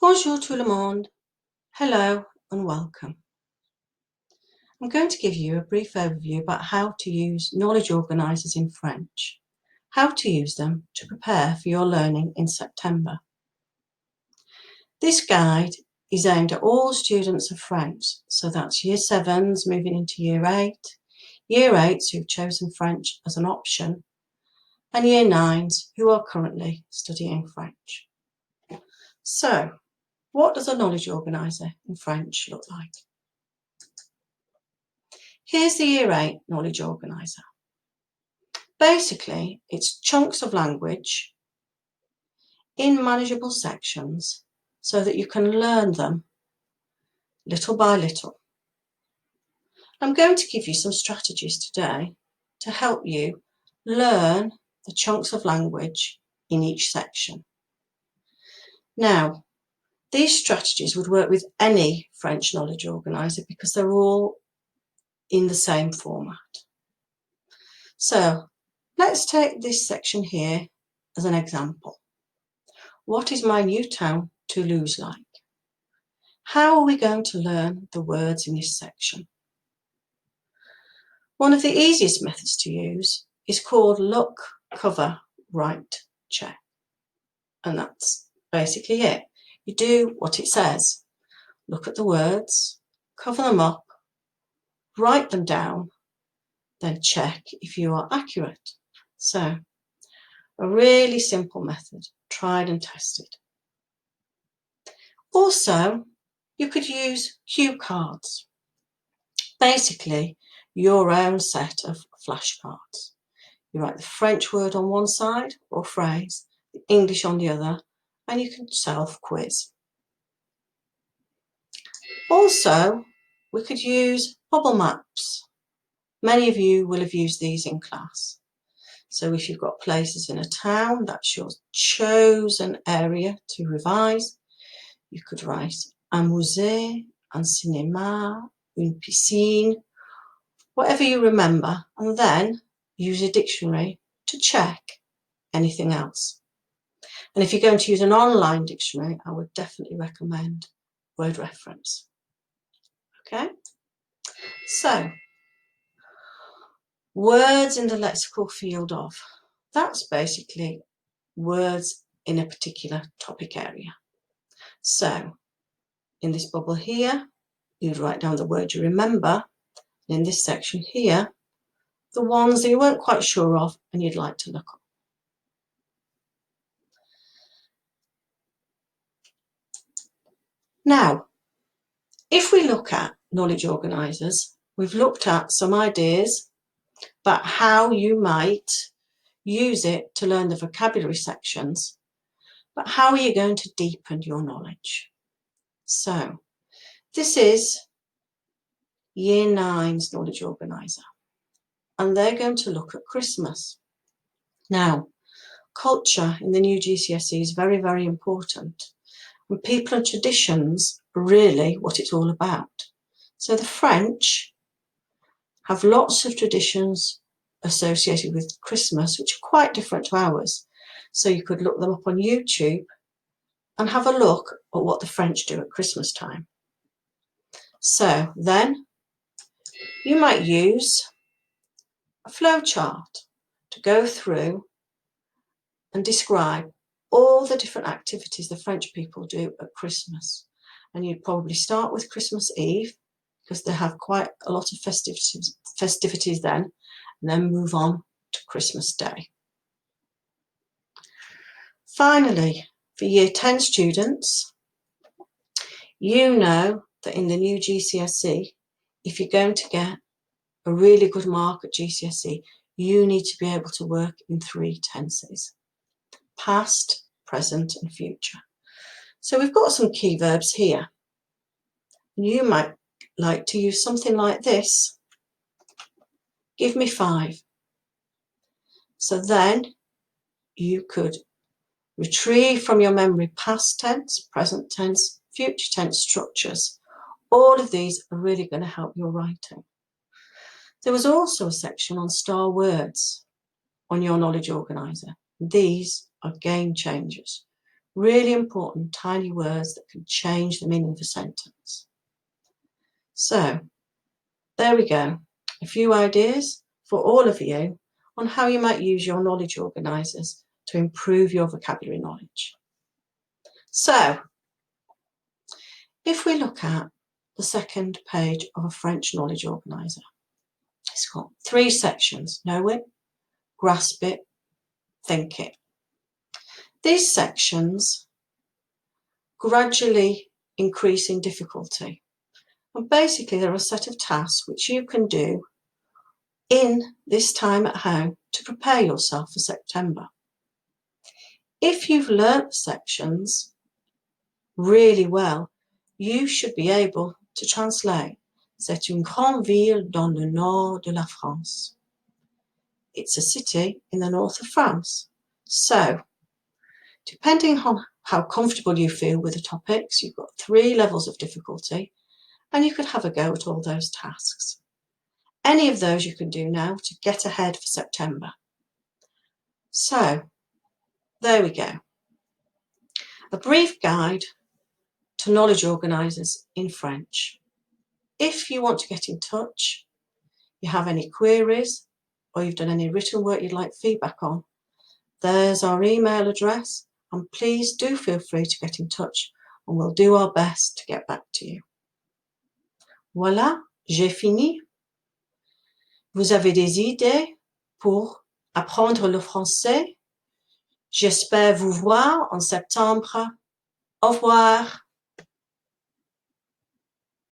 Bonjour tout le monde. Hello and welcome. I'm going to give you a brief overview about how to use knowledge organisers in French, how to use them to prepare for your learning in September. This guide is aimed at all students of French, so that's Year 7s moving into Year 8, Year 8s who've chosen French as an option, and Year 9s who are currently studying French. So, what does a knowledge organiser in French look like? Here's the Year 8 knowledge organiser. Basically, it's chunks of language in manageable sections so that you can learn them little by little. I'm going to give you some strategies today to help you learn the chunks of language in each section. Now, these strategies would work with any French knowledge organiser because they're all in the same format. So, let's take this section here as an example. What is my new town, Toulouse, like? How are we going to learn the words in this section? One of the easiest methods to use is called look, cover, write, check. And that's basically it. You do what it says. Look at the words, cover them up, write them down, then check if you are accurate. So, a really simple method, tried and tested. Also, you could use cue cards. Basically, your own set of flashcards. You write the French word on one side or phrase, the English on the other, and you can self-quiz. Also, we could use bubble maps. Many of you will have used these in class. So if you've got places in a town, that's your chosen area to revise. You could write un musée, un cinéma, une piscine, whatever you remember, and then use a dictionary to check anything else. And if you're going to use an online dictionary, I would definitely recommend Word Reference. Okay? So, words in the lexical field of. That's basically words in a particular topic area. So, in this bubble here, you'd write down the word you remember. And in this section here, the ones that you weren't quite sure of and you'd like to look up. Now, if we look at knowledge organisers, we've looked at some ideas about how you might use it to learn the vocabulary sections, but how are you going to deepen your knowledge? So, this is Year 9's knowledge organiser, and they're going to look at Christmas. Now, culture in the new GCSE is very, very important, and people and traditions are really what it's all about. So the French have lots of traditions associated with Christmas, which are quite different to ours. So you could look them up on YouTube and have a look at what the French do at Christmas time. So then you might use a flowchart to go through and describe all the different activities the French people do at Christmas. And you'd probably start with Christmas Eve, because they have quite a lot of festivities then, and then move on to Christmas Day. Finally, for Year 10 students, you know that in the new GCSE, if you're going to get a really good mark at GCSE, you need to be able to work in 3 tenses: past, present, and future. So we've got some key verbs here. You might like to use something like this. Give me 5. So then you could retrieve from your memory past tense, present tense, future tense structures. All of these are really going to help your writing. There was also a section on star words on your knowledge organiser. These are game changers. Really important tiny words that can change the meaning of a sentence. So there we go. A few ideas for all of you on how you might use your knowledge organisers to improve your vocabulary knowledge. So if we look at the second page of a French knowledge organiser, it's got 3 sections: know it, grasp it, think it. These sections gradually increase in difficulty. And basically, they're a set of tasks which you can do in this time at home to prepare yourself for September. If you've learnt the sections really well, you should be able to translate "C'est une grande ville dans le nord de la France." It's a city in the north of France. So, depending on how comfortable you feel with the topics, you've got 3 levels of difficulty, and you could have a go at all those tasks. Any of those you can do now to get ahead for September. So, there we go. A brief guide to knowledge organisers in French. If you want to get in touch, you have any queries, or you've done any written work you'd like feedback on, there's our email address, and please do feel free to get in touch, and we'll do our best to get back to you. Voilà, j'ai fini. Vous avez des idées pour apprendre le français? J'espère vous voir en septembre. Au revoir.